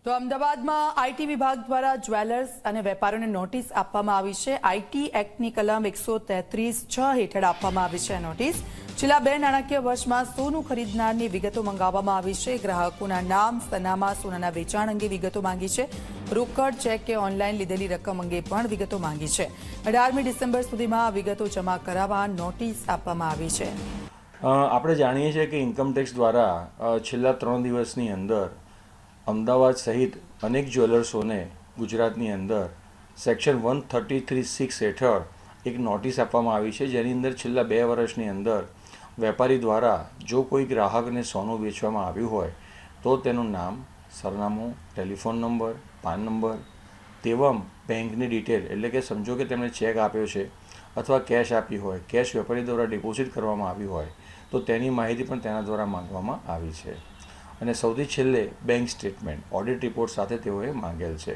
તો અમદાવાદમાં આઈટી વિભાગ દ્વારા જ્વેલર્સ અને વેપારીઓને નોટિસ આપવામાં આવી છે। આઈટી એક્ટની કલમ 133(6) હેઠળ આપવામાં આવી છે આ નોટિસ। છેલ્લા 2 નાણાકીય વર્ષમાં સોનું ખરીદનારની વિગતો મંગાવવામાં આવી છે। ગ્રાહકોના નામ, સરનામા, સોનાના વેચાણ અંગે વિગતો માંગી છે। રોકડ, ચેક કે ઓનલાઈન લીધેલી રકમ અંગે પણ વિગતો માંગી છે। 18મી ડિસેમ્બર સુધીમાં આ વિગતો જમા કરાવવા નોટિસ આપવામાં આવી છે। આપણે જાણીએ છીએ કે ઇન્કમટેક્સ દ્વારા છેલ્લા 3 દિવસની અંદર અમદાવાદ સહિત અનેક જ્વેલર્સોને ગુજરાતની અંદર સેક્શન 133(6) હેઠળ એક નોટિસ આપવામાં આવી છે, જેની અંદર છેલ્લા 2 વર્ષની અંદર વેપારી દ્વારા જો કોઈ ગ્રાહકને સોનું વેચવામાં આવ્યું હોય તો તેનું નામ, સરનામું, ટેલિફોન નંબર, પાન નંબર, તેવમ બેંકની ડિટેલ, એટલે કે સમજો કે તેમણે ચેક આપ્યો છે અથવા કેશ આપી હોય, કેશ વેપારી દ્વારા ડિપોઝિટ કરવામાં આવી હોય તો તેની માહિતી પણ તેના દ્વારા માંગવામાં આવી છે। અને સૌથી છેલ્લે બેંક સ્ટેટમેન્ટ, ઓડિટ રિપોર્ટ સાથે તેઓએ માંગેલ છે।